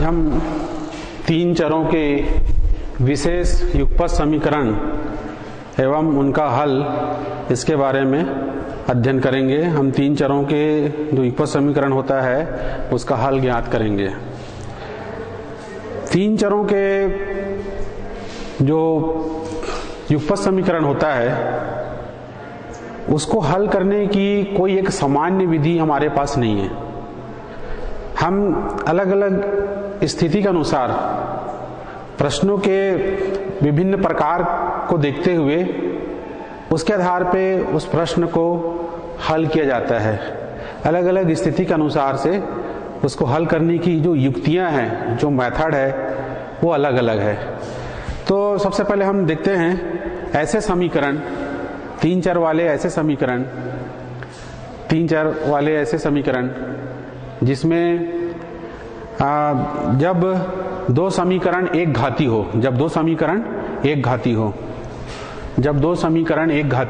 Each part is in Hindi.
हम तीन चरों के विशेष युगपत समीकरण एवं उनका हल इसके बारे में अध्ययन करेंगे। हम तीन चरों के जो युगपत समीकरण होता है उसका हल ज्ञात करेंगे। तीन चरों के जो युगपत समीकरण होता है उसको हल करने की कोई एक सामान्य विधि हमारे पास नहीं है। हम अलग अलग स्थिति के अनुसार प्रश्नों के विभिन्न प्रकार को देखते हुए उसके आधार पे उस प्रश्न को हल किया जाता है। अलग अलग स्थिति के अनुसार से उसको हल करने की जो युक्तियां हैं, जो मेथड है, वो अलग अलग है। तो सबसे पहले हम देखते हैं ऐसे समीकरण, तीन चर वाले ऐसे समीकरण जिसमें जब दो समीकरण एक घाती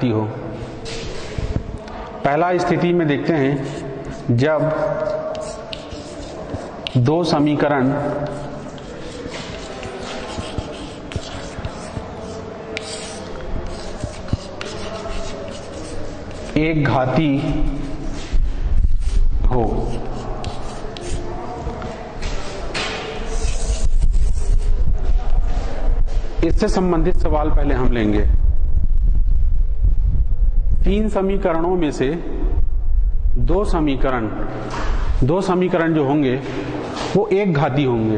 हो। पहला स्थिति में देखते हैं जब दो समीकरण एक घाती हो। इससे संबंधित सवाल पहले हम लेंगे। तीन समीकरणों में से दो समीकरण जो होंगे वो एक घाती होंगे।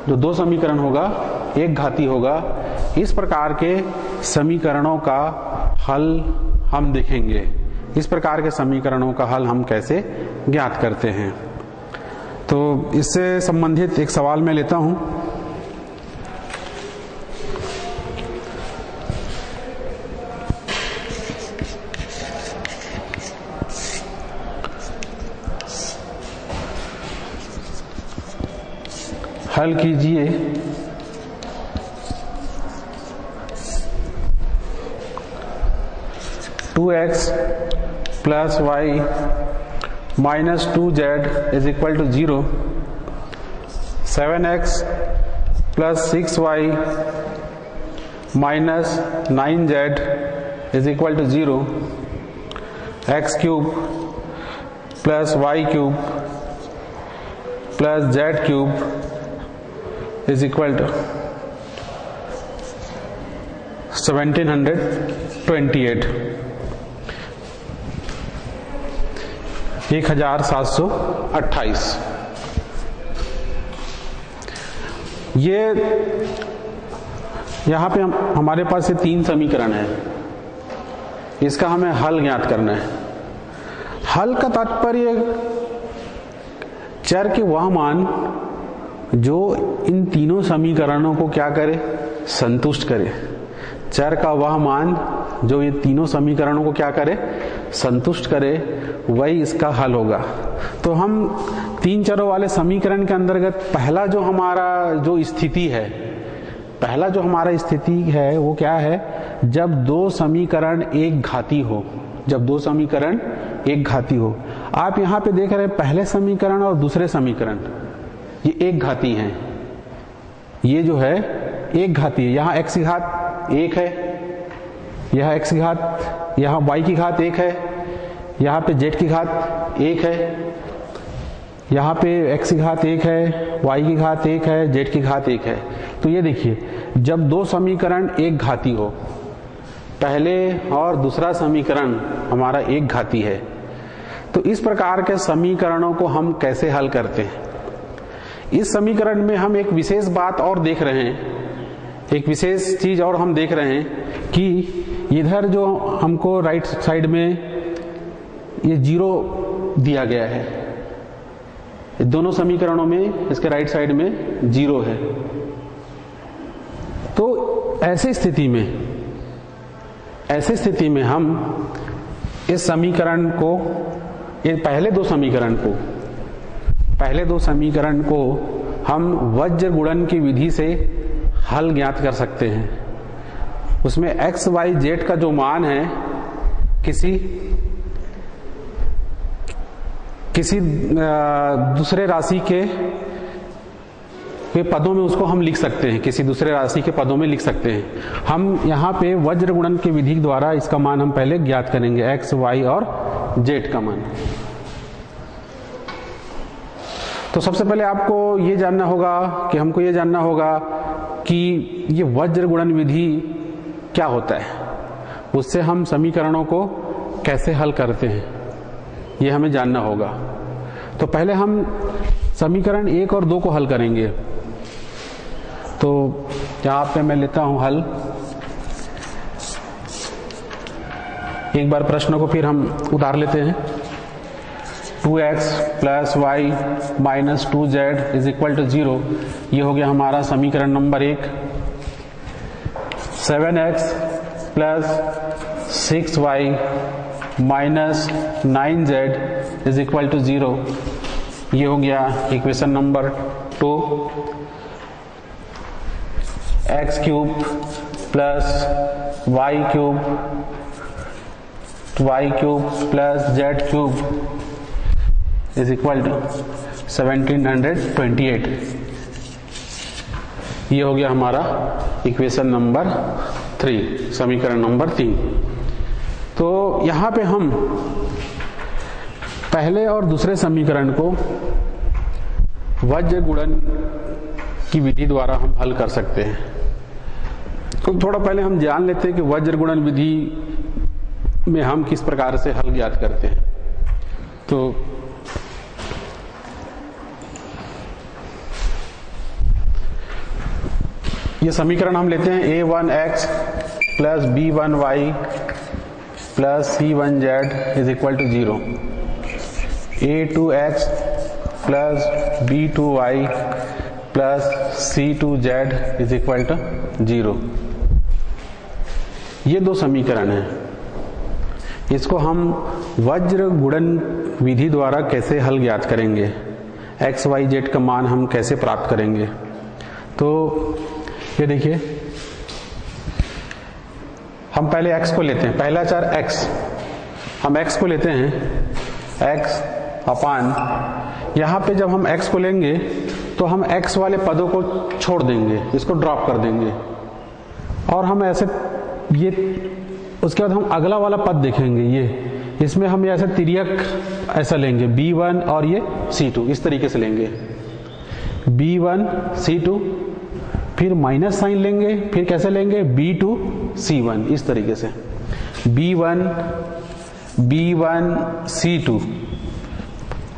जो दो समीकरण होगा एक घाती होगा। इस प्रकार के समीकरणों का हल हम देखेंगे। इस प्रकार के समीकरणों का हल हम कैसे ज्ञात करते हैं। तो इससे संबंधित एक सवाल मैं लेता हूं। हल कीजिए two x plus y minus 2z is equal to 0, 7x plus 6y minus 9z is equal to 0, x cube plus y cube plus z cube is equal to 1728, 1728। ये यहां पे हमारे पास ये तीन समीकरण है। इसका हमें हल ज्ञात करना है। हल का तात्पर्य चर के वह मान जो इन तीनों समीकरणों को क्या करे, संतुष्ट करे। चर का वह मान जो ये तीनों समीकरणों को क्या करे, संतुष्ट करे, वही इसका हल होगा। तो हम तीन चरों वाले समीकरण के अंतर्गत पहला जो हमारा स्थिति है वो क्या है, जब दो समीकरण एक घाती हो। आप यहाँ पे देख रहे हैं पहले समीकरण और दूसरे समीकरण ये एक घाती हैं। ये जो है एक घाती है। यहाँ x की घात एक है, यह x की घात, यहाँ y की घात एक है, यहाँ पे z की घात एक है, यहाँ पे x की घात एक है, y की घात एक है, z की घात एक है। तो ये देखिए जब दो समीकरण एक घाती हो, पहले और दूसरा समीकरण हमारा एक घाती है, तो इस प्रकार के समीकरणों को हम कैसे हल करते हैं। इस समीकरण में हम एक विशेष बात और देख रहे हैं, एक विशेष चीज और हम देख रहे हैं कि इधर जो हमको राइट साइड में ये 0 दिया गया है। दोनों समीकरणों में इसके राइट साइड में 0 है। तो ऐसी स्थिति में हम इस समीकरण को, ये पहले दो समीकरण को हम वज्र गुणन की विधि से हल ज्ञात कर सकते हैं। उसमें x, y, z का जो मान है किसी दूसरे राशि के पदों में उसको हम लिख सकते हैं, किसी दूसरे राशि के पदों में लिख सकते हैं। हम यहाँ पे वज्र गुणन की विधि द्वारा इसका मान हम पहले ज्ञात करेंगे, x, y और z का मान। तो सबसे पहले आपको ये जानना होगा कि हमको ये जानना होगा कि ये वज्र गुणन विधि क्या होता है, उससे हम समीकरणों को कैसे हल करते हैं, ये हमें जानना होगा। तो पहले हम समीकरण 1 और 2 को हल करेंगे। तो यहाँ पे मैं लेता हूं हल। एक बार प्रश्न को फिर हम उतार लेते हैं। 2x plus y minus 2z is equal to 0, ये हो गया हमारा समीकरण number 1। 7x plus 6y minus 9z is equal to 0, ये हो गया equation number 2। x cube plus y cube plus z cube is equal to 1728, ये हो गया हमारा इक्वेशन नंबर 3, समीकरण नंबर 3। तो यहां पे हम पहले और दूसरे समीकरण को वज्र गुणन की विधि द्वारा हम हल कर सकते हैं। तो थोड़ा पहले हम जान लेते हैं कि वज्र गुणन विधि में हम किस प्रकार से हल ज्ञात करते हैं। तो ये समीकरण हम लेते हैं a1x plus b1y plus c1z is equal to 0, a2x plus b2y plus c2z is equal to 0। ये दो समीकरण हैं। इसको हम वज्र गुणन विधि द्वारा कैसे हल ज्ञात करेंगे, x, y, z का मान हम कैसे प्राप्त करेंगे। तो ये देखिए, हम पहले x को लेते हैं, पहला चर x, हम x को लेते हैं, x अपान, यहां पे जब हम x को लेंगे तो हम x वाले पदों को छोड़ देंगे, इसको ड्रॉप कर देंगे, और हम ऐसे ये उसके बाद हम अगला वाला पद देखेंगे, ये इसमें हम ऐसे तिर्यक ऐसा लेंगे b1 और ये c2, इस तरीके से लेंगे b1 c2, फिर माइनस साइन लेंगे, फिर कैसे लेंगे b2 c1, इस तरीके से b1 c2।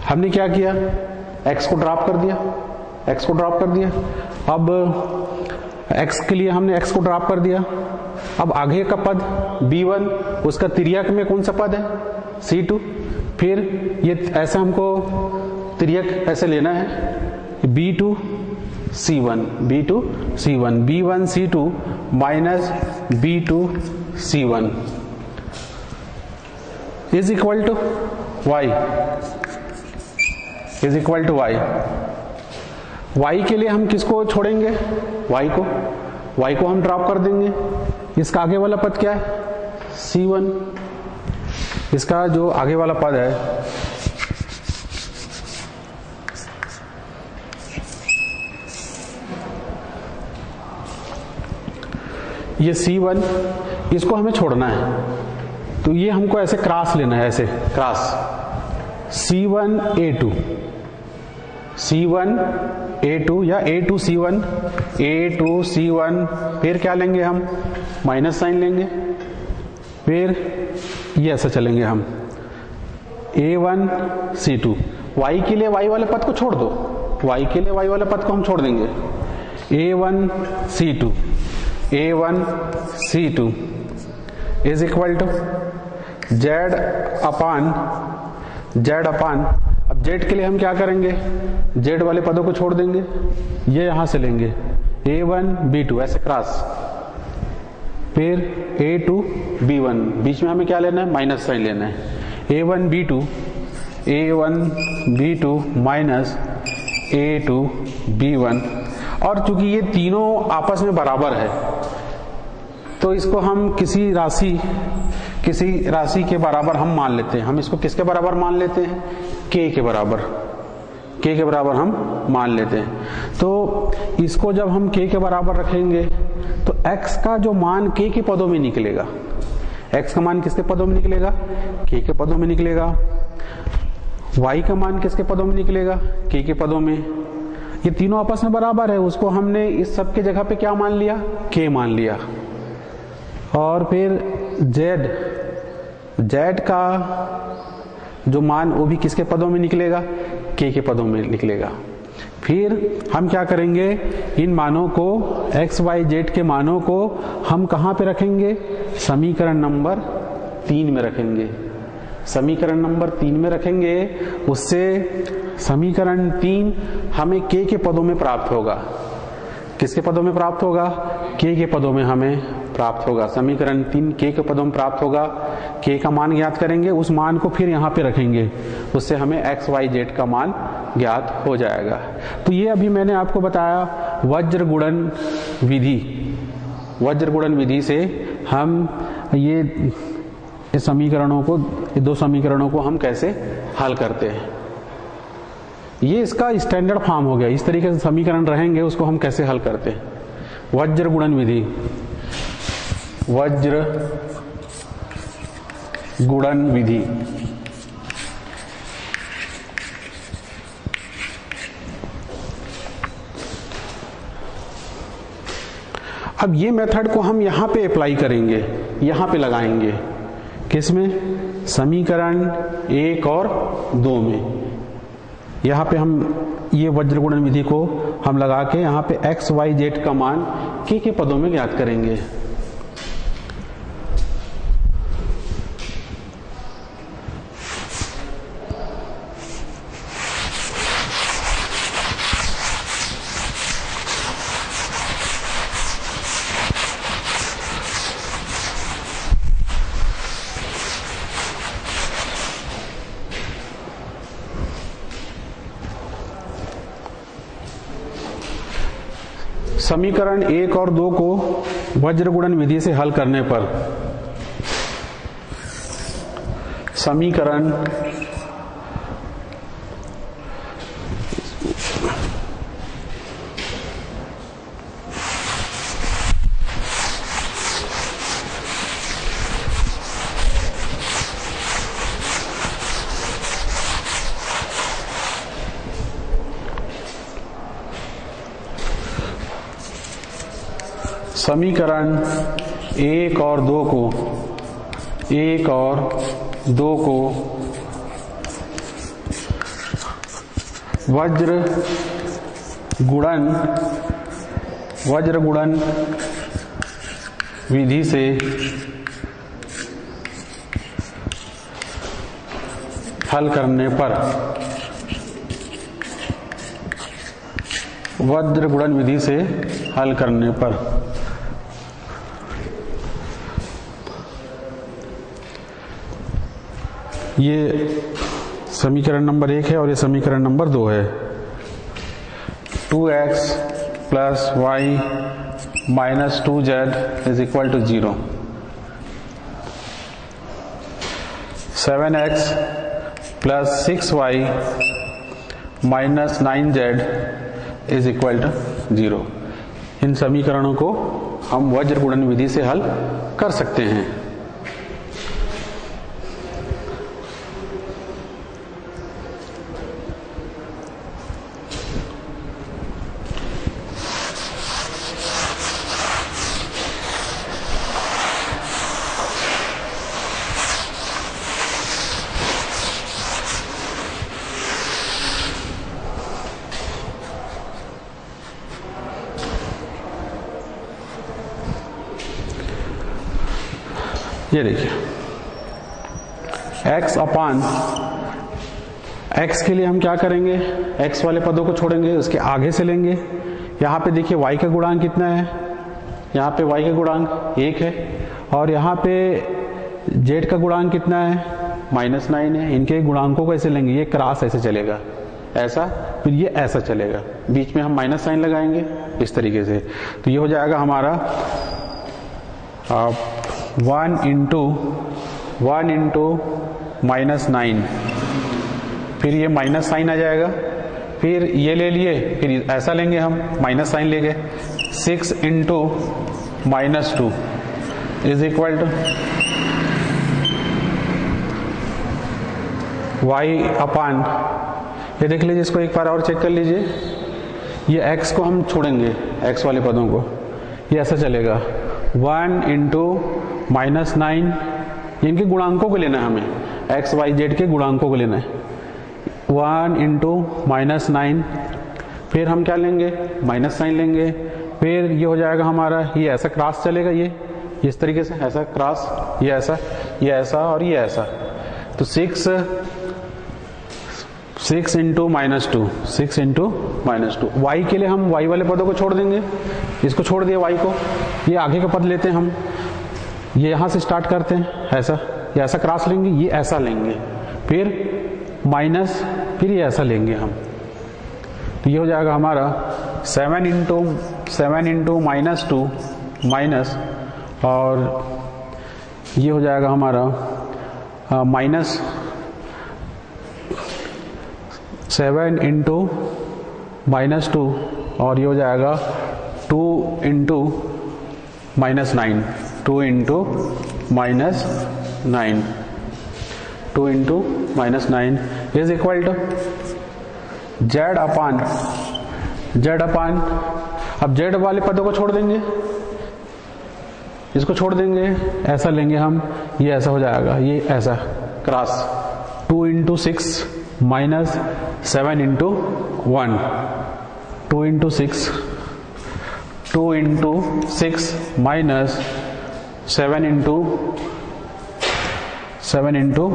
हमने क्या किया, x को ड्रॉप कर दिया, x को ड्रॉप कर दिया। अब x के लिए हमने x को ड्रॉप कर दिया। अब आगे का पद b1, उसका तिर्यक में कौन सा पद है, c2, फिर ये ऐसा हमको तिर्यक ऐसे लेना है b2 c1, b1 c2 minus b2 c1 is equal to y, is equal to y। y के लिए हम किसको छोड़ेंगे, y को हम ड्रॉप कर देंगे। इसका आगे वाला पद क्या है, c1, इसका जो आगे वाला पद है ये c1, इसको हमें छोड़ना है। तो ये हमको ऐसे क्रॉस लेना है, ऐसे क्रॉस c1 a2 या a2 c1, फिर क्या लेंगे हम, माइनस साइन लेंगे, फिर ये ऐसा चलेंगे हम a1 c2। y के लिए y वाले पद को छोड़ दो, y के लिए y वाले पद को हम छोड़ देंगे, a1 c2 is equal to z upon, अब z के लिए हम क्या करेंगे, z वाले पदों को छोड़ देंगे, ये यहां से लेंगे a1 b2 ऐसे क्रॉस, फिर a2 b1, बीच में हमें क्या लेना है, माइनस साइन लेना है, a1 b2 minus a2 b1। और चूंकि ये तीनों आपस में बराबर है तो इसको हम किसी राशि किसी राशि के बराबर हम मान लेते हैं। हम इसको किसके बराबर मान लेते हैं? k के बराबर, k के बराबर हम मान लेते हैं। तो इसको जब हम k के बराबर रखेंगे तो x का जो मान k के पदों में निकलेगा, x का मान किसके पदों में निकलेगा? k के पदों में निकलेगा। y का मान किसके पदों में निकलेगा? k के पदों में। ये तीनों आपस में बराबर है, उसको हमने इस सब के जगह पे क्या मान लिया? k मान लिया। और फिर z का जो मान वो भी किसके पदों में निकलेगा? k के पदों में निकलेगा। फिर हम क्या करेंगे? इन मानों को x y z के मानों को हम कहाँ पे रखेंगे? समीकरण नंबर 3 में रखेंगे। समीकरण नंबर 3 में रखेंगे, उससे समीकरण 3 हमें k के पदों में प्राप्त होगा। किसके पदों में प्राप्त होगा? k के पदों में हमें प्राप्त होगा। समीकरण 3 k के पदों में प्राप्त होगा। k का मान ज्ञात करेंगे, उस मान को फिर यहाँ पे रखेंगे, उससे हमें x y z का मान ज्ञात हो जाएगा। तो ये अभी मैंने आपको बताया वज्र गुणन विधि। वज्र गुणन विधि से हम ये समीकरणों को, ये दो समीकरणों को हम कैसे हल करते हैं। ये इसका स्टैंडर्ड फॉर्म हो गया। इस तरीके से समीकरण रहेंगे, उसको हम कैसे हल करते हैं। वज्र गुणन विधि, वज्र गुणन विधि। अब ये मेथड को हम यहां पे अप्लाई करेंगे, यहां पे लगाएंगे। किसमें? समीकरण 1 और 2 में। यहाँ पे हम ये वज्र गुणन विधि को हम लगा के यहाँ पे x y z का मान k के पदों में ज्ञात करेंगे। समीकरण 1 और 2 को वज्र गुणन विधि से हल करने पर समीकरण समीकरण 1 और 2 को वज्र गुणन विधि से हल करने पर, वज्र गुणन विधि से हल करने पर ये समीकरण नंबर 1 है और ये समीकरण नंबर 2 है। 2x plus y minus 2z is equal to 0। 7x plus 6y minus 9z is equal to 0। इन समीकरणों को हम वज्र गुणन विधि से हल कर सकते हैं। ये देखिए x अपान x के लिए हम क्या करेंगे? x वाले पदों को छोड़ेंगे, उसके आगे से लेंगे। यहाँ पे देखिए y का गुणांक कितना है? यहाँ पे y का गुणांक 1 है और यहाँ पे z का गुणांक कितना है? -9 है। इनके गुणांकों को ऐसे लेंगे, ये क्रॉस ऐसे चलेगा, ऐसा, फिर ये ऐसा चलेगा, बीच में हम माइनस साइन लगाएंगे इस तरीके से। तो ये हो जाएगा हमारा 1 इंटू 1 इंटू -9, फिर ये माइनस साइन आ जाएगा, फिर ये ले लिए, फिर ऐसा लेंगे हम, माइनस साइन ले गए, 6 into -2 is equal to y upon, ये देख लीजिए, इसको एक बार और चेक कर लीजिए, ये x को हम छोड़ेंगे, x वाले पदों को, ये ऐसा चलेगा 1 इंटू -9, इनके गुणांकों को लेना है हमें, x y z के गुणांकों को लेना है, 1 इंटू -9, फिर हम क्या लेंगे, माइनस साइन लेंगे, फिर ये हो जाएगा हमारा, ये ऐसा क्रॉस चलेगा, ये इस तरीके से ऐसा क्रॉस, ये ऐसा और ये ऐसा, तो 6 इंटू -2, 6 इंटू -2, y के लिए हम y वाले पदों को छोड़ देंगे, इसको छोड़ दिया y को, ये आगे का पद लेते हैं हम, ये यहां से स्टार्ट करते हैं ऐसा, ये ऐसा क्रॉस लेंगे, ये ऐसा लेंगे, फिर माइनस, फिर ये ऐसा लेंगे हम, तो ये हो जाएगा हमारा 7 इंटू -2 माइनस, और ये हो जाएगा हमारा माइनस 7 इंटू -2, और ये हो जाएगा 2 into -9, 2 into -9 is equal to z upon, अब z वाले पदों को छोड़ देंगे, इसको छोड़ देंगे, ऐसा लेंगे हम, ये ऐसा हो जाएगा, ये ऐसा cross, 2 into 6 minus 7 into 1, 2 into 6 minus 7 into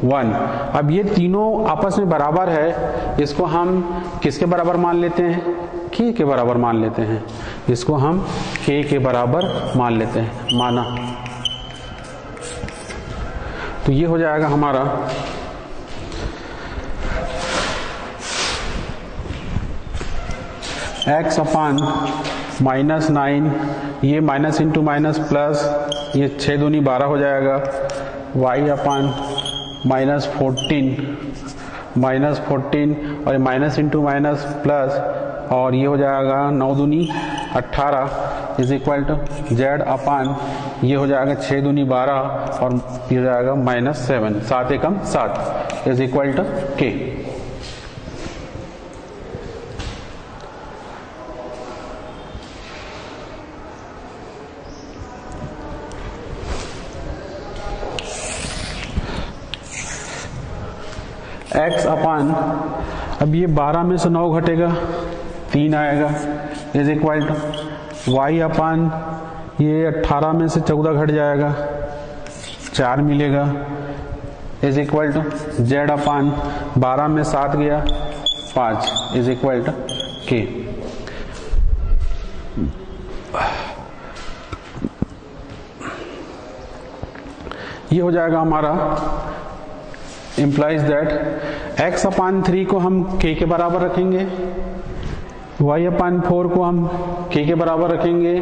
1। अब ये तीनों आपस में बराबर है, इसको हम किसके बराबर मान लेते हैं, k के बराबर मान लेते हैं, इसको हम k के बराबर मान लेते हैं, माना, तो ये हो जाएगा हमारा x अपान -9, ये माइनस इंटू माइनस प्लस, ये 6 दूनी 12 हो जाएगा, y अपान -14 और माइनस इंटू माइनस प्लस, और ये हो जाएगा 9 दूनी 18 इज इक्वल टू z अपान, ये हो जाएगा 6 दूनी 12 और ये हो जाएगा -7, 7 एकम 7 is equal to k। x upon, अब ये 12 में से 9 घटेगा, 3 आएगा, is equal to y upon, ये 18 में से 14 घट जाएगा, 4 मिलेगा, is equal to z upon, 12 में 7 गया 5 इज इक्वल टू k। ये हो जाएगा हमारा, implies that x अपान 3 को हम k के बराबर रखेंगे, y अपान 4 को हम k के बराबर रखेंगे,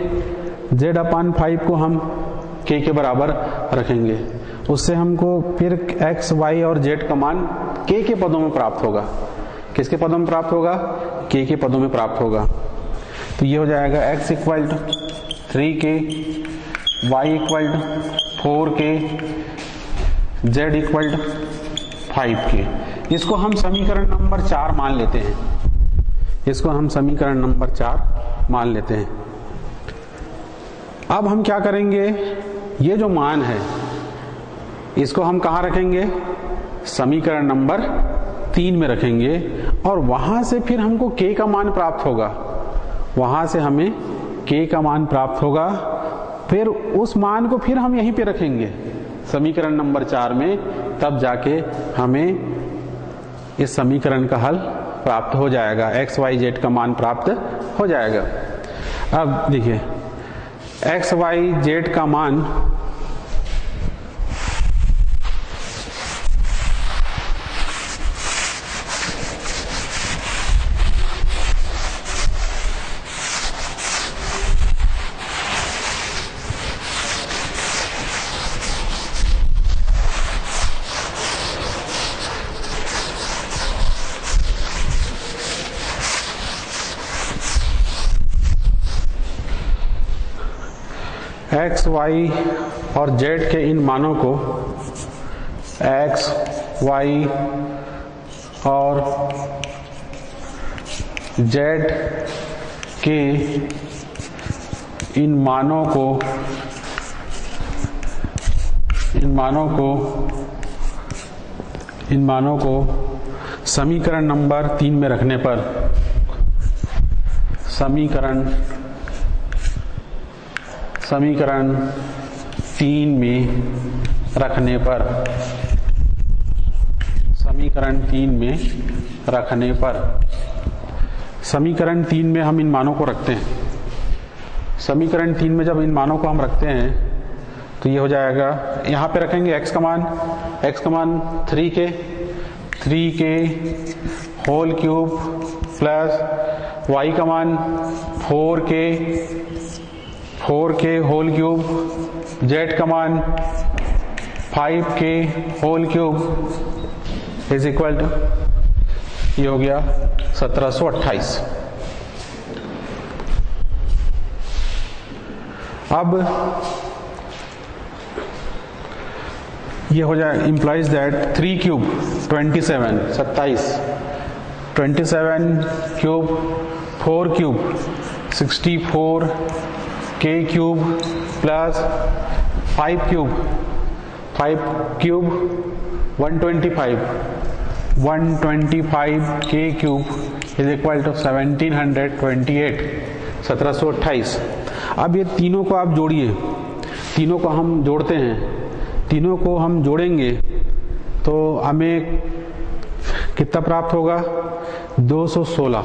z अपान 5 को हम k के बराबर रखेंगे, उससे हमको फिर x, y और z का मान k के पदों में प्राप्त होगा। किसके पदों में प्राप्त होगा, k के पदों में प्राप्त होगा। तो ये हो जाएगा x equal to 3k, y equal to 4k, z equal to 5k। इसको हम समीकरण नंबर 4 मान लेते हैं, इसको हम समीकरण नंबर 4 मान लेते हैं। अब हम क्या करेंगे, ये जो मान है इसको हम कहाँ रखेंगे, समीकरण नंबर 3 में रखेंगे, और वहां से फिर हमको k का मान प्राप्त होगा, वहां से हमें k का मान प्राप्त होगा, फिर उस मान को फिर हम यहीं पे रखेंगे समीकरण नंबर 4 में, तब जाके हमें इस समीकरण का हल प्राप्त हो जाएगा, x y z का मान प्राप्त हो जाएगा। अब देखिए x y z का मान एक्स वाई और जेड के इन मानों को एक्स वाई और जेड के इन मानों को समीकरण नंबर 3 में रखने पर समीकरण 3 में रखने पर समीकरण 3 में हम इन मानों को रखते हैं। समीकरण 3 में जब इन मानों को हम रखते हैं तो ये हो जाएगा, यहाँ पे रखेंगे x का मान 3k whole cube plus y का मान 4k होल क्यूब, z का मान 5k whole cube is equal to, ये हो गया 1728। अब ये हो जाए implies that 3 cube 27 cube 4 cube 64 k cube plus 5 cube 125 k cube is equal to 1728। अब ये तीनों को आप जोड़िए, तीनों को हम जोड़ते हैं, तीनों को हम जोड़ेंगे तो हमें कितना प्राप्त होगा, 216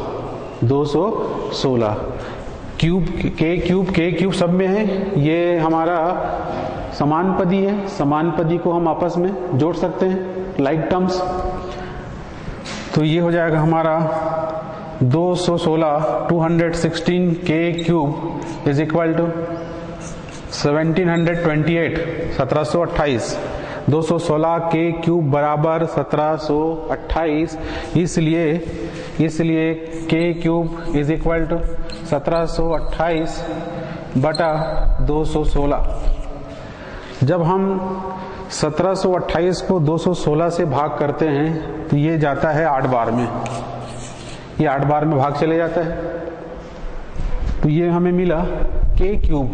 के क्यूब सब में है, ये हमारा समानपदी है, समानपदी को हम आपस में जोड़ सकते हैं लाइक टर्म्स। तो ये हो जाएगा हमारा 216 के क्यूब इज इक्वल टू 1728 216 के क्यूब बराबर 1728, इसलिए के क्यूब इज इक्वल टू 1728 बटा 216। जब हम 1728 को 216 से भाग करते हैं तो ये जाता है 8 बार में, ये 8 बार में भाग चले जाता है। तो ये हमें मिला के क्यूब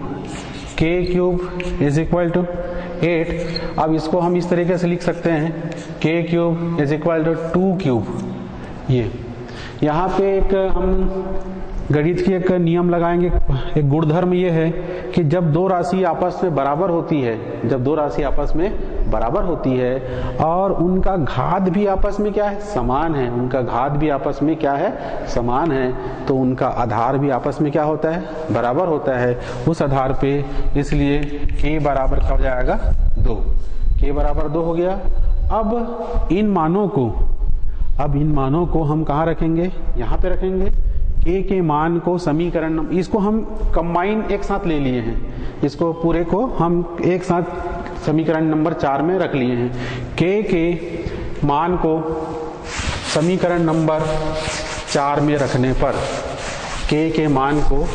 इज इक्वल टू 8। अब इसको हम इस तरीके से लिख सकते हैं k cube is equal to 2 cube. ये यहाँ पे एक हम गणित की एक नियम लगाएंगे, एक गुणधर्म ये है कि जब दो राशि आपस में बराबर होती है और उनका घात भी आपस में क्या है, समान है, तो उनका आधार भी आपस में क्या होता है, बराबर होता है। उस आधार पे इसलिए k बराबर क्या हो जाएगा, 2, k बराबर 2 हो गया। अब इन मानों को हम कहाँ रखेंगे, यहाँ पे रखेंगे। k के मान को समीकरण, इसको हम कंबाइन एक साथ ले लिए हैं, इसको पूरे को हम एक साथ समीकरण नंबर 4 में रख लिए हैं। k के मान को समीकरण नंबर 4 में रखने पर, k के मान को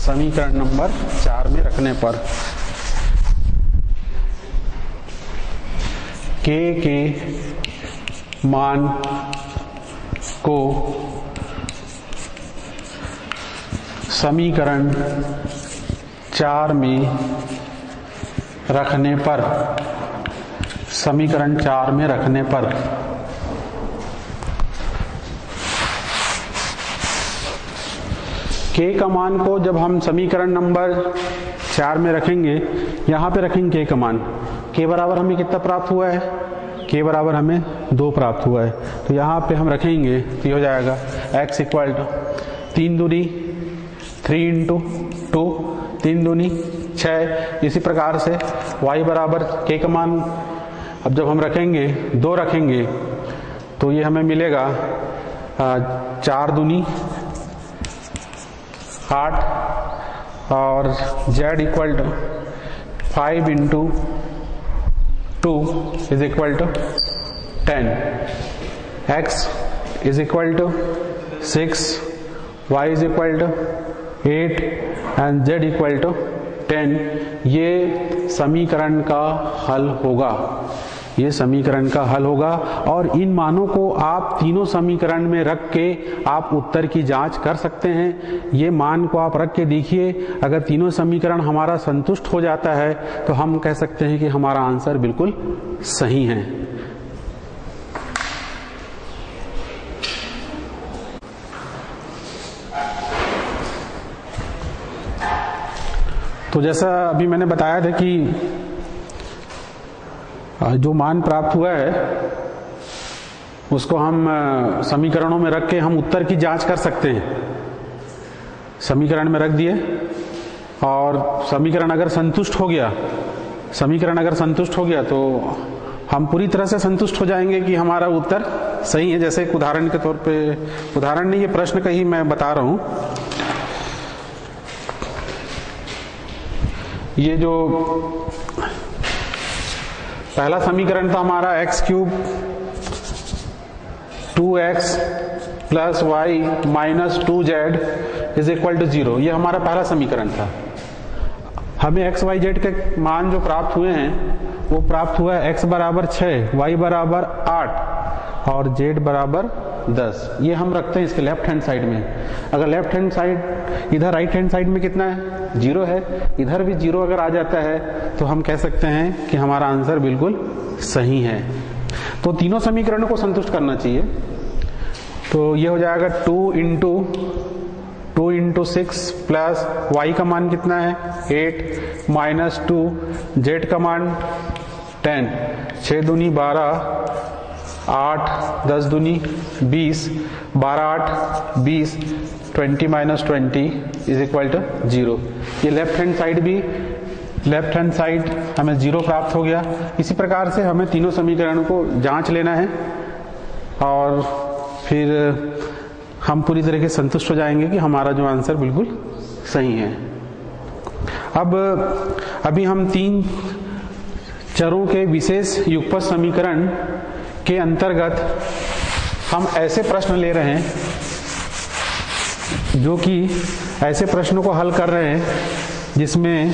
समीकरण नंबर 4 में रखने पर k के मान को समीकरण 4 में रखने पर k का मान को जब हम समीकरण नंबर 4 में रखेंगे, यहाँ पे रखेंगे k का मान, k बराबर हमें कितना प्राप्त हुआ है, k बराबर हमें 2 प्राप्त हुआ है। तो यहाँ पे हम रखेंगे तो ये हो जाएगा x इक्वल टू 3 दूनी 3 इंटू 2, 3 दूनी 6। इसी प्रकार से y बराबर k का मान अब जब हम रखेंगे 2 रखेंगे तो ये हमें मिलेगा 4 दूनी 8 और z equal to 5 into 2 is equal to 10, x is equal to 6, y is equal to 8 and z equal to 10 ये समीकरण का हल होगा। ये समीकरण का हल होगा और इन मानों को आप तीनों समीकरण में रख के आप उत्तर की जांच कर सकते हैं। ये मान को आप रख के देखिए, अगर तीनों समीकरण हमारा संतुष्ट हो जाता है तो हम कह सकते हैं कि हमारा आंसर बिल्कुल सही है। तो जैसा अभी मैंने बताया था कि जो मान प्राप्त हुआ है उसको हम समीकरणों में रख के हम उत्तर की जांच कर सकते हैं। समीकरण में रख दिए और समीकरण अगर संतुष्ट हो गया तो हम पूरी तरह से संतुष्ट हो जाएंगे कि हमारा उत्तर सही है। जैसे एक उदाहरण के तौर पे, उदाहरण नहीं, ये प्रश्न का ही मैं बता रहा हूं। ये जो पहला समीकरण था हमारा x³ 2x + y - 2z = 0, ये हमारा पहला समीकरण था। हमें x, y, z के मान जो प्राप्त हुए हैं वो प्राप्त हुआ है x = 6, y = 8 और z = 10। ये हम रखते हैं इसके लेफ्ट हैंड साइड में। अगर लेफ्ट हैंड साइड, इधर राइट हैंड साइड में कितना है? 0 है। इधर भी 0 अगर आ जाता है तो हम कह सकते हैं कि हमारा आंसर बिल्कुल सही है। तो तीनों समीकरणों को संतुष्ट करना चाहिए। तो ये हो जाएगा 2 × 6 प्लस y का मान कितना है? 8 - 2, z का मान 10, 6 दूनी 12, 8 10 दूनी 20, 12 8 20, 20 - 20 = 0। ये लेफ्ट हैंड साइड हमें 0 प्राप्त हो गया। इसी प्रकार से हमें तीनों समीकरणों को जांच लेना है और फिर हम पूरी तरह से संतुष्ट हो जाएंगे कि हमारा जो आंसर बिल्कुल सही है। अब अभी हम 3 चरों के विशेष युगपत समीकरण के अंतर्गत हम ऐसे प्रश्न ले रहे हैं, जो कि ऐसे प्रश्नों को हल कर रहे हैं जिसमें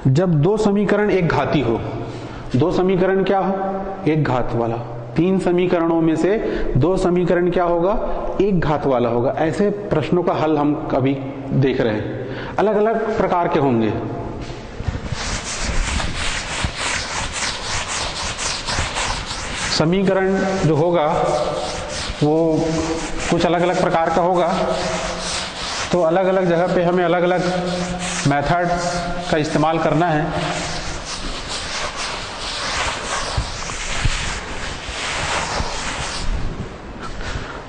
जब 2 समीकरण एक घाती हो। 2 समीकरण क्या हो? एक घात वाला। 3 समीकरणों में से 2 समीकरण क्या होगा? एक घात वाला होगा। ऐसे प्रश्नों का हल हम अभी देख रहे हैं। अलग अलग प्रकार के होंगे। समीकरण जो होगा वो कुछ अलग अलग प्रकार का होगा। तो अलग अलग जगह पे हमें अलग अलग मेथड का इस्तेमाल करना है।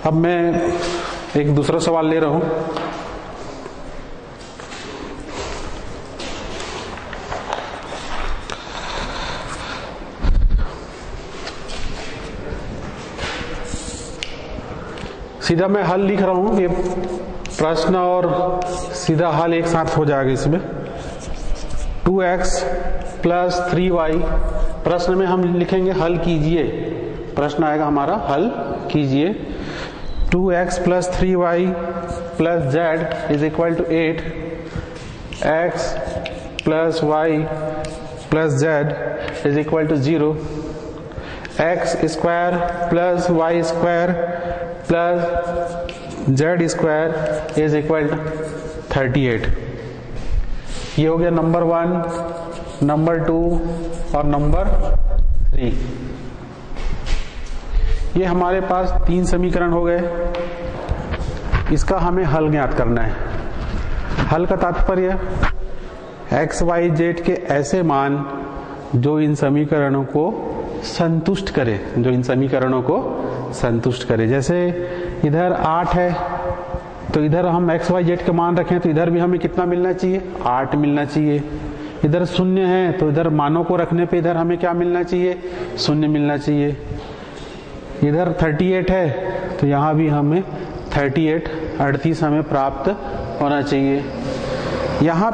अब मैं एक दूसरा सवाल ले रहा हूं। सीधा मैं हल लिख रहा हूं। ये प्रश्न और सीधा हल एक साथ हो जाएगा इसमें। 2x + 3y, प्रश्न में हम लिखेंगे हल कीजिए। प्रश्न आएगा हमारा हल कीजिए। 2x + 3y + z = 8, x + y + z = 0, x² + y² + z² = 38। ये हो गया नंबर 1, नंबर 2 और नंबर 3। ये हमारे पास 3 समीकरण हो गए। इसका हमें हल ज्ञात करना है। हल का तात्पर्य x, y, z के ऐसे मान जो इन समीकरणों को संतुष्ट करे। जैसे इधर 8 है तो इधर हम x, y, z के मान रखें तो इधर भी हमें कितना मिलना चाहिए? 8 मिलना चाहिए। इधर 0 है तो इधर मानों को रखने पे इधर हमें क्या मिलना चाहिए? 0 मिलना चाहिए। इधर 38 है तो यहाँ भी हमें 38 हमें प्राप्त होना चाहिए। यहाँ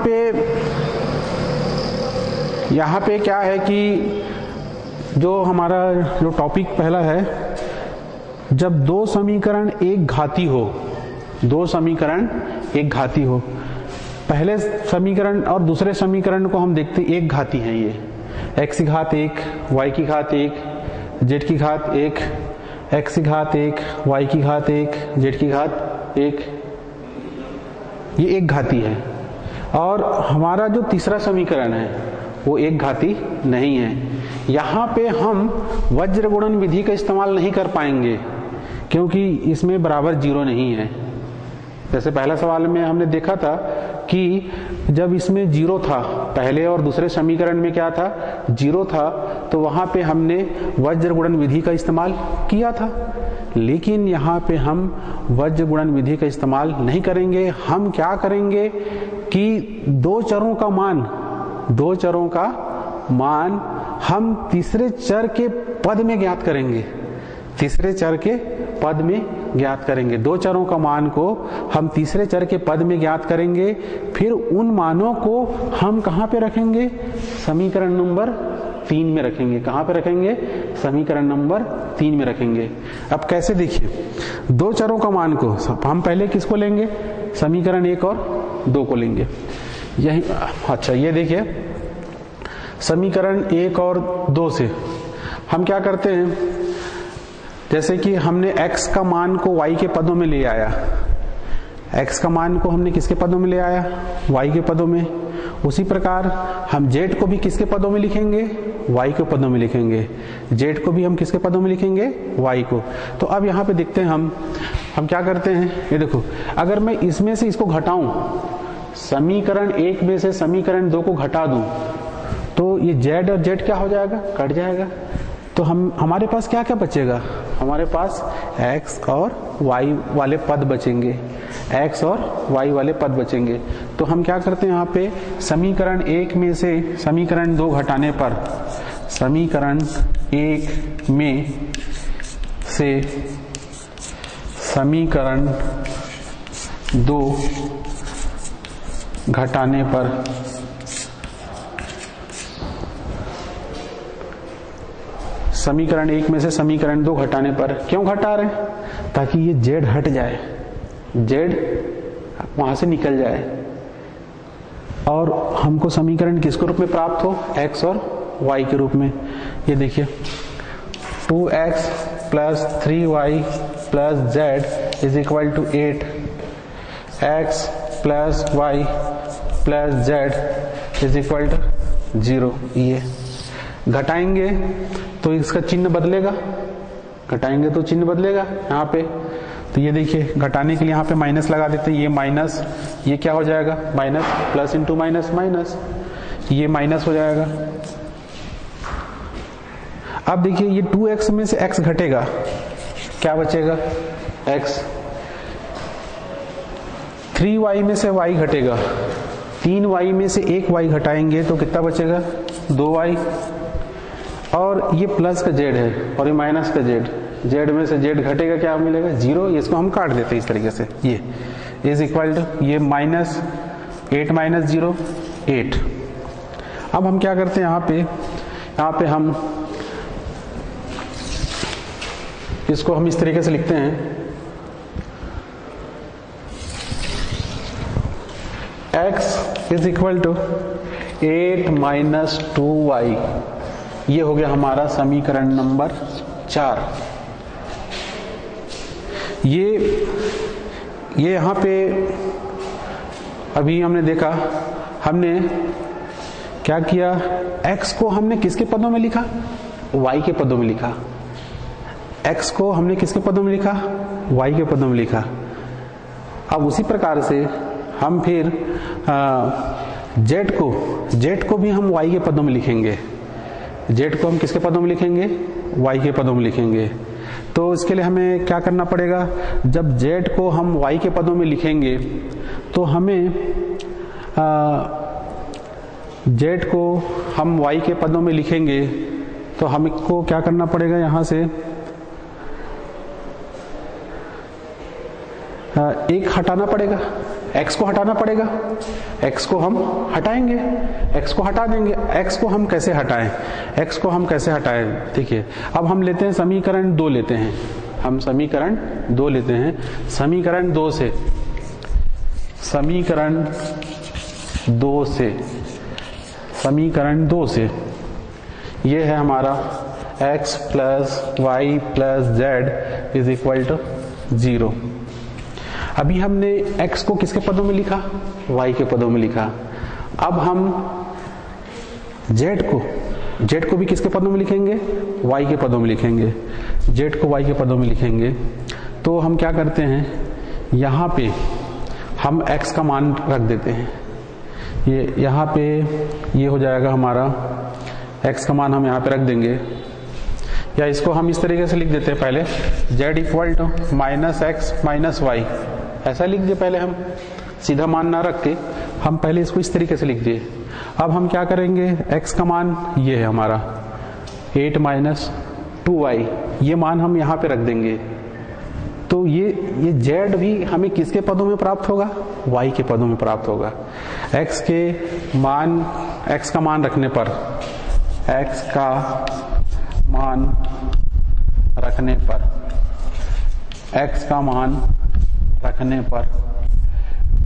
पे क्या है कि जो हमारा टॉपिक पहला है, जब 2 समीकरण एक घाती हो दो समीकरण एक घाती हो। पहले समीकरण और दूसरे समीकरण को हम देखते एक घाती है, ये x की घात 1, y की घात 1, z की घात 1, x की घात 1, y की घात 1, z की घात 1, ये एक घाती है। और हमारा जो तीसरा समीकरण है वो एक घाती नहीं है। यहाँ पे हम वज्र गुणन विधि का इस्तेमाल नहीं कर पाएंगे क्योंकि इसमें बराबर जीरो नहीं है। जैसे पहला सवाल में हमने देखा था कि जब इसमें जीरो था, पहले और दूसरे समीकरण में क्या था, जीरो था, तो वहां पे हमने वज्र गुणन विधि का इस्तेमाल किया था। लेकिन यहाँ पे हम वज्र गुणन विधि का इस्तेमाल नहीं करेंगे। हम क्या करेंगे कि दो चरों का मान हम तीसरे चर के पद में ज्ञात करेंगे। तीसरे चर के पद में ज्ञात करेंगे। दो चरों का मान को हम तीसरे चर के पद में ज्ञात करेंगे। फिर उन मानों को हम कहां पे रखेंगे, समीकरण नंबर 3 में रखेंगे। कहां पे रखेंगे, समीकरण नंबर 3 में रखेंगे। अब कैसे, देखिए दो चरों का मान को हम पहले किसको लेंगे, समीकरण 1 और 2 को लेंगे। यही, अच्छा ये देखिए समीकरण 1 और 2 से हम क्या करते हैं, जैसे कि हमने x का मान को y के पदों में ले आया, x का मान को हमने किसके पदों में ले आया, y के पदों में। उसी प्रकार हम z को भी किसके पदों में लिखेंगे, y के पदों में लिखेंगे। z को भी हम किसके पदों में लिखेंगे, y को। तो अब यहाँ पे देखते हैं हम क्या करते हैं, ये देखो अगर मैं इसमें से इसको घटाऊं, समीकरण 1 में से समीकरण 2 को घटा दूं, तो ये z और z क्या हो जाएगा, कट जाएगा। तो हमारे पास क्या क्या बचेगा, हमारे पास x और y वाले पद बचेंगे, x और y वाले पद बचेंगे। तो हम क्या करते हैं, यहाँ पे समीकरण 1 में से समीकरण 2 घटाने पर, समीकरण 1 में से समीकरण 2 घटाने पर समीकरण 1 में से समीकरण 2 घटाने पर, क्यों घटा रहे हैं, ताकि ये z हट जाए, z वहां से निकल जाए और हमको समीकरण किसके रूप में प्राप्त हो, x और y के रूप में। ये देखिए 2x plus 3y plus z is equal to 8, x plus y plus z is equal to 0। ये घटाएंगे तो इसका चिन्ह बदलेगा, घटाएंगे तो चिन्ह बदलेगा यहाँ पे। तो ये देखिए घटाने के लिए यहाँ पे माइनस लगा देते हैं, ये माइनस, ये क्या हो जाएगा, minus, plus into minus minus, ये माइनस हो जाएगा। अब देखिए ये 2x में से x घटेगा, क्या बचेगा, x। 3y में से y घटेगा, 3y में से 1y घटाएंगे तो कितना बचेगा, 2y। और ये प्लस का z है और ये माइनस का z में से z घटेगा, क्या मिलेगा, 0। इसको हम काट देते हैं इस तरीके से, ये इज इक्वल टू ये माइनस 8 माइनस 0 8। अब हम क्या करते हैं, यहाँ पे हम इसको हम इस तरीके से लिखते हैं, x is equal to 8 minus 2y। ये हो गया हमारा समीकरण नंबर 4। ये यहाँ पे अभी हमने देखा, हमने क्या किया, x को हमने किसके पदों में लिखा, y के पदों में लिखा। x को हमने किसके पदों में लिखा, y के पदों में लिखा। अब उसी प्रकार से हम फिर z को भी हम y के पदों में लिखेंगे। z को हम किसके पदों में लिखेंगे, y के पदों में लिखेंगे। तो इसके लिए हमें क्या करना पड़ेगा, जब z को हम y के पदों में लिखेंगे तो हमें z को हम y के पदों में लिखेंगे तो हमको क्या करना पड़ेगा, यहाँ से एक हटाना पड़ेगा, x को हटाना पड़ेगा। x को हम हटाएंगे, x को हटा देंगे। x को हम कैसे हटाएं, x को हम कैसे हटाएं, देखिए अब हम लेते हैं समीकरण 2 लेते हैं। हम समीकरण 2 लेते हैं। समीकरण 2 से ये है हमारा x plus y plus z is equal to 0। अभी हमने x को किसके पदों में लिखा? y के पदों में लिखा। अब हम z को भी किसके पदों में लिखेंगे? y के पदों में लिखेंगे। z को y के पदों में लिखेंगे तो हम क्या करते हैं, यहाँ पे हम x का मान रख देते हैं। ये यहाँ पे ये हो जाएगा हमारा x का मान हम यहाँ पे रख देंगे, या इसको हम इस तरीके से लिख देते हैं पहले z equal to minus x minus y, ऐसा लिख दिए पहले हम, सीधा मान ना रख के हम पहले इसको इस तरीके से लिख दिए। अब हम क्या करेंगे, x का मान ये है हमारा 8 माइनस 2y, ये मान हम यहाँ पे रख देंगे। तो ये z भी हमें किसके पदों में प्राप्त होगा? y के पदों में प्राप्त होगा। x का मान रखने पर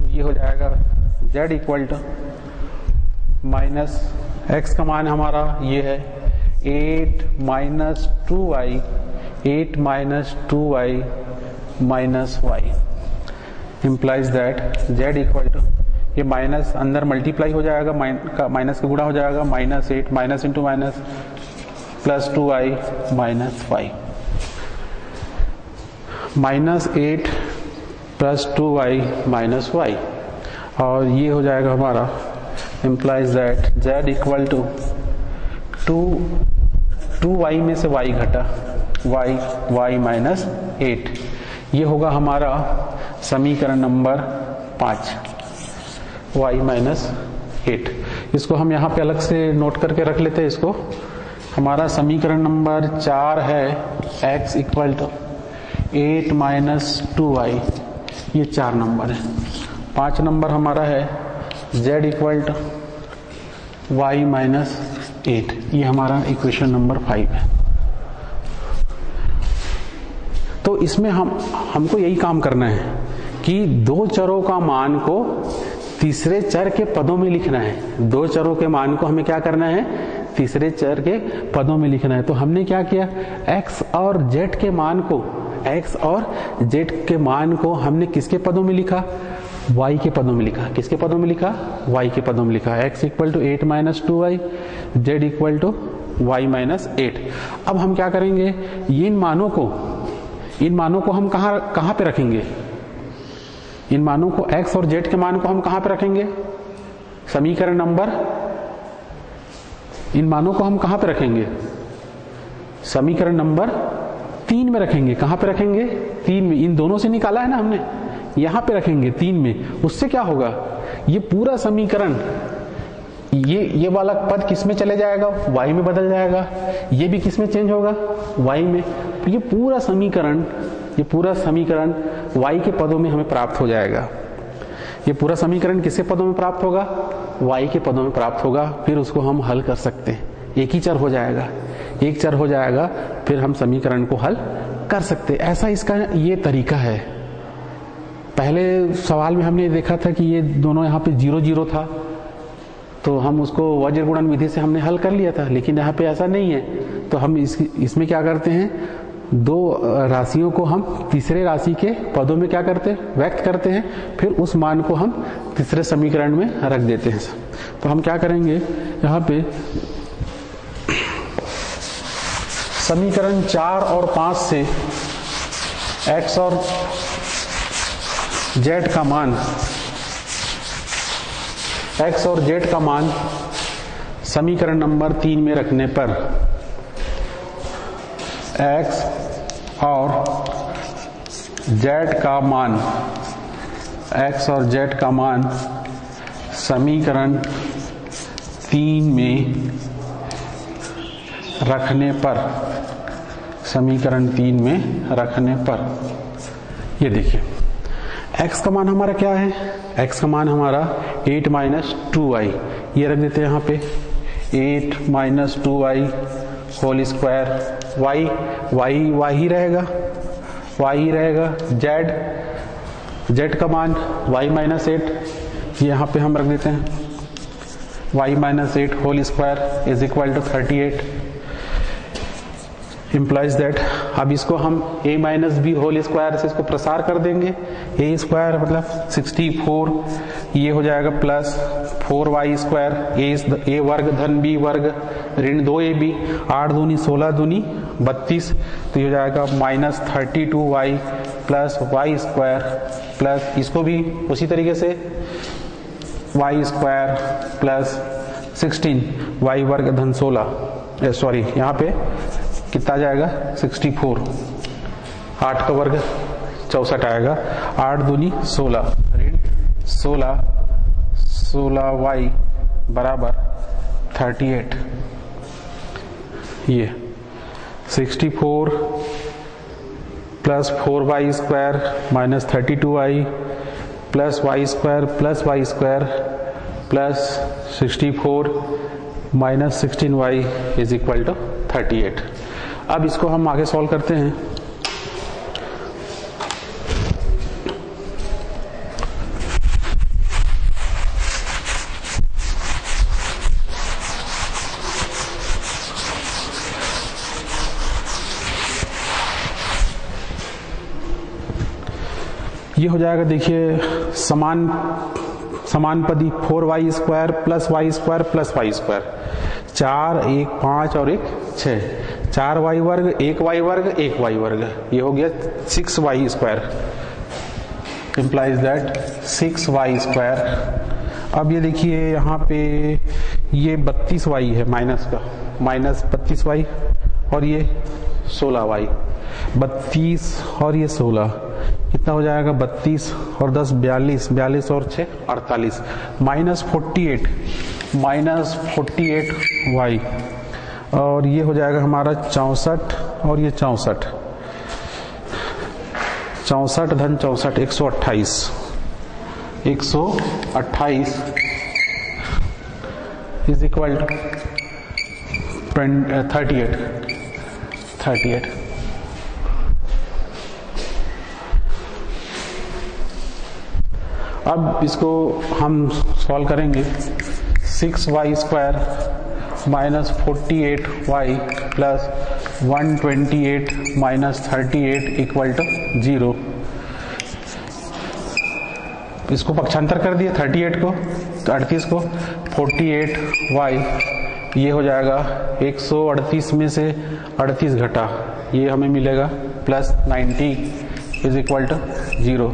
ये हो जाएगा z equal to minus x का मान हमारा ये है 8 minus 2y minus y implies that z equal to, ये माइनस अंदर मल्टीप्लाई हो जाएगा, माइनस का गुणा हो जाएगा, minus 8 minus into minus plus 2y minus y, minus 8 plus 2y minus y, और ये हो जाएगा हमारा implies that z equal to 2y में से y घटा y माइनस 8, ये होगा हमारा समीकरण नंबर 5 y माइनस 8। इसको हम यहाँ पे अलग से नोट करके रख लेते हैं। इसको हमारा समीकरण नंबर 4 है x equal to 8 minus 2y, ये 4 नंबर है। 5 नंबर हमारा है z equal to y minus 8, ये हमारा इक्वेशन नंबर 5 है। तो इसमें हमको यही काम करना है कि दो चरों का मान को तीसरे चर के पदों में लिखना है। दो चरों के मान को हमें क्या करना है? तीसरे चर के पदों में लिखना है। तो हमने क्या किया, x और z के मान को हमने किसके पदों में लिखा? y के पदों में लिखा। किसके पदों में लिखा? y के पदों में लिखा। x equal to 8 minus 2y, z equal to y minus 8। अब हम क्या करेंगे, इन मानों को हम कहाँ पे रखेंगे? इन मानों को x और z के मान को हम कहाँ पे रखेंगे? समीकरण नंबर, इन मानों को हम कहाँ पे रखेंगे? समीकरण नंबर 3 में रखेंगे। कहाँ पे रखेंगे? 3 में। इन दोनों से निकाला है ना हमने, यहाँ पे रखेंगे 3 में। उससे क्या होगा, ये पूरा समीकरण, ये वाला पद किस में चले जाएगा? y में बदल जाएगा। ये भी किस में चेंज होगा? y में। ये पूरा समीकरण y के पदों में हमें प्राप्त हो जाएगा। ये पूरा समीकरण किसके पदों में प्राप्त होगा? y के पदों में प्राप्त होगा। फिर उसको हम हल कर सकते हैं। एक ही चर हो जाएगा, फिर हम समीकरण को हल कर सकते हैं। ऐसा इसका ये तरीका है। पहले सवाल में हमने देखा था कि ये दोनों यहाँ पे 0 0 था, तो हम उसको वज्र गुणन विधि से हमने हल कर लिया था। लेकिन यहाँ पे ऐसा नहीं है, तो हम इसमें क्या करते हैं, दो राशियों को हम तीसरे राशि के पदों में क्या करते हैं? व्यक्त करते हैं। फिर उस मान को हम तीसरे समीकरण में रख देते हैं। तो हम क्या करेंगे, यहाँ पे समीकरण 4 और 5 से x और z का मान समीकरण नंबर 3 में रखने पर x और z का मान समीकरण 3 में रखने पर ये देखिए, x का मान हमारा क्या है? x का मान हमारा 8 माइनस 2y, ये रख देते हैं यहाँ पे 8 minus 2y whole square, y ही रहेगा, y रहेगा z का मान y माइनस 8, ये यहाँ पे हम रख देते हैं y minus 8 whole square is equal to 38 implies that. अब इसको हम a minus b whole square से इसको प्रसार कर देंगे, a स्क्वायर मतलब 64, ये हो जाएगा प्लस 4y स्क्वायर a वर्ग धन b वर्ग ऋण 2ab, 8 दूनी 16 दूनी 32, तो ये हो जाएगा minus 32y plus y square plus इसको भी उसी तरीके से y स्क्वायर प्लस 16 y वर्ग धन 16, सॉरी यहाँ पे कितना जाएगा 64, 8 का वर्ग 64 आएगा, 8 दूनी 16 ऋण 16y बराबर 38, ये 64 plus 4y square minus 32y plus y square plus 64 minus 16y is equal to 38। अब इसको हम आगे सॉल्व करते हैं। ये हो जाएगा, देखिए समानपदी 4y square plus y square plus y square, 4 1 5 और 1 6, 4y वर्ग 1y वर्ग 1y वर्ग, ये हो गया 6y square implies that 6y square. अब ये देखिए यहाँ पे ये 32y है माइनस का, माइनस 32y और ये 16y, 32 और ये 16 कितना हो जाएगा 32 और 10 42, 42 और 6 48, माइनस 48 y और ये हो जाएगा हमारा 64 और ये 64 धन 64 128 इज इक्वल टू 38। अब इसको हम सॉल्व करेंगे, 6y square minus 48y plus 128 minus 38 equal to 0। इसको पक्षांतर कर दिए 38 को, तो 38 को 48y, ये हो जाएगा 138 में से 38 घटा, ये हमें मिलेगा प्लस 90 इज इक्वल टू 0।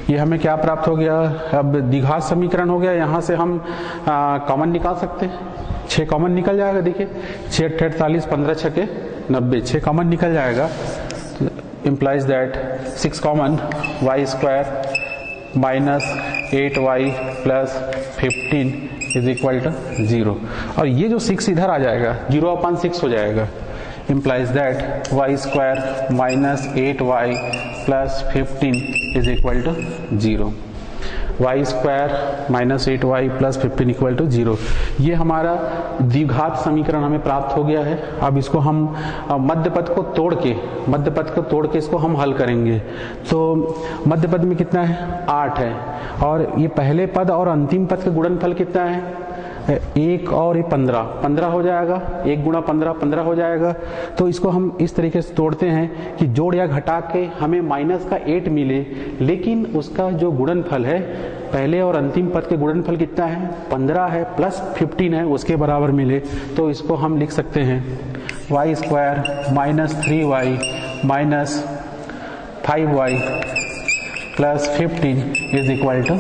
ये हमें क्या प्राप्त हो गया, अब द्विघात समीकरण हो गया। यहाँ से हम कॉमन निकाल सकते हैं, 6 कॉमन निकल जाएगा। देखिए 6 48 15 6 90, 6 कॉमन निकल जाएगा, implies that 6 common y square minus 8y plus 15 is equal to 0, और ये जो 6 इधर आ जाएगा 0/6 हो जाएगा, implies that y square minus 8y plus 15 is equal to 0। y square minus 8y plus 15 equal to 0। ये हमारा द्विघात समीकरण हमें प्राप्त हो गया है। अब इसको हम मध्य पद को तोड़ के इसको हम हल करेंगे। तो मध्य पद में कितना है 8 है, और ये पहले पद और अंतिम पद का गुणनफल कितना है 1 और 15 हो जाएगा, 1 गुणा 15 हो जाएगा। तो इसको हम इस तरीके से तोड़ते हैं कि जोड़ या घटा के हमें माइनस का 8 मिले, लेकिन उसका जो गुणनफल है पहले और अंतिम पद के गुणनफल कितना है 15 है प्लस 15 है, उसके बराबर मिले। तो इसको हम लिख सकते हैं y square minus 3y minus 5y plus 15 is equal to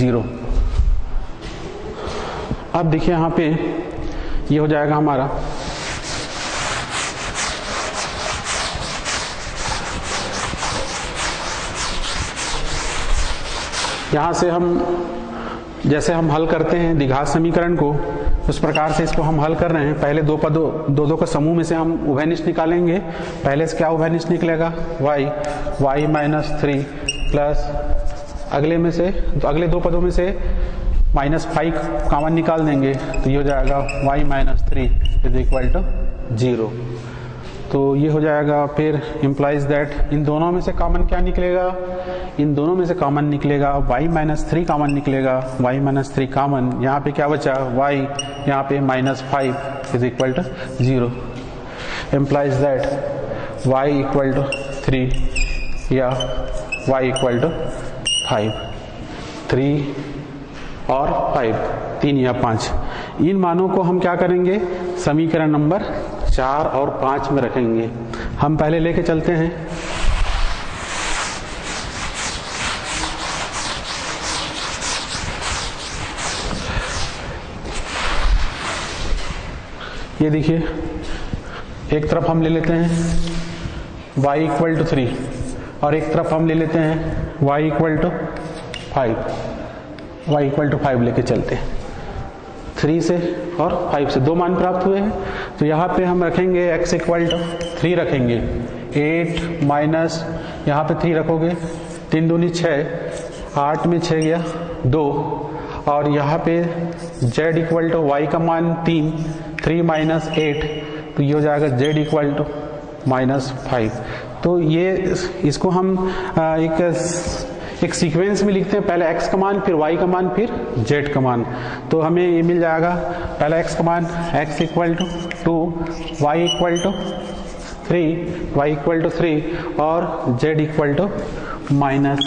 0। अब देखिए यहाँ पे ये हो जाएगा हमारा यहाँ से हम जैसे हम हल करते हैं द्विघात समीकरण को, उस प्रकार से इसको हम हल कर रहे हैं। पहले दो का समूह में से हम उभयनिष्ठ निकालेंगे। पहले से क्या उभयनिष्ठ निकलेगा y माइनस 3 प्लस अगले दो पदों में से -5 कॉमन निकाल देंगे, तो ये हो जाएगा y minus 3 is equal to 0। तो ये हो जाएगा। फिर इम्प्लाइज दैट इन दोनों में से कॉमन क्या निकलेगा, इन दोनों में से कॉमन निकलेगा y माइनस 3 कॉमन निकलेगा, y माइनस 3 कॉमन, यहाँ पे क्या बचा y, यहाँ पे minus 5 is equal to 0। Implies that y equal to 3 या y इक्वल टू 5, 3 और 5, 3 या 5, इन मानों को हम क्या करेंगे, समीकरण नंबर 4 और 5 में रखेंगे। हम पहले लेके चलते हैं। ये देखिए, एक तरफ हम ले लेते हैं y इक्वल टू 3 और एक तरफ हम ले लेते हैं y equal to 5, y equal to 5 लेके चलते हैं। 3 से और 5 से 2 मान प्राप्त हुए हैं, तो यहाँ पे हम रखेंगे x इक्वल टू 3 रखेंगे, 8 माइनस यहाँ पे 3 रखोगे, 3 दूनी 6, 8 में 6 गया 2, और यहाँ पे z इक्वल टू y का मान 3 माइनस 8, तो ये हो जाएगा z इक्वल टू माइनस 5। तो ये इसको हम एक सीक्वेंस में लिखते हैं, पहले x का मान, फिर y का मान, फिर z का मान। तो हमें ये मिल जाएगा, पहला x का मान x equal to 2, y equal to 3 और z इक्वल टू माइनस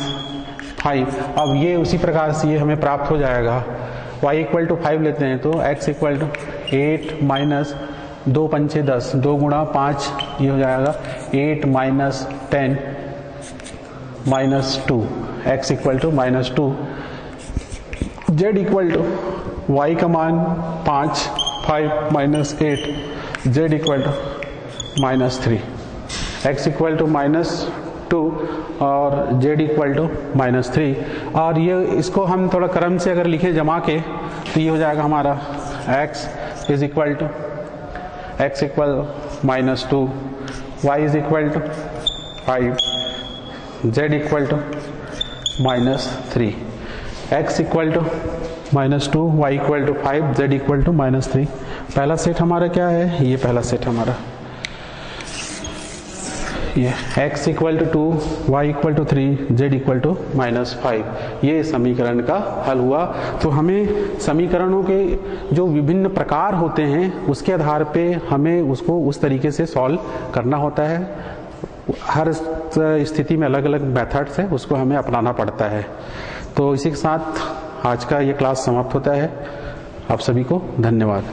5। अब ये उसी प्रकार से ये हमें प्राप्त हो जाएगा। y इक्वल टू 5 लेते हैं तो x इक्वल टू 8 माइनस 2 पंचे 10, 2 गुणा 5, ये हो जाएगा 8 minus 10 minus 2, x equal to minus 2, z equal to y का मान 5 minus 8, z equal to minus 3, x equal to minus 2 और z इक्वल टू माइनस 3। और ये इसको हम थोड़ा क्रम से अगर लिखें जमा के, तो ये हो जाएगा हमारा x is equal to x equal minus 2, y is equal to 5, z equal to minus 3, x equal to minus 2, y equal to 5, z equal to minus 3। पहला सेट हमारा क्या है, ये पहला सेट हमारा, ये x equal to 2, y equal to 3, z equal to minus 5, ये समीकरण का हल हुआ। तो हमें समीकरणों के जो विभिन्न प्रकार होते हैं उसके आधार पे हमें उसको उस तरीके से सॉल्व करना होता है। हर स्थिति में अलग अलग मेथड्स है, उसको हमें अपनाना पड़ता है। तो इसी के साथ आज का ये क्लास समाप्त होता है। आप सभी को धन्यवाद।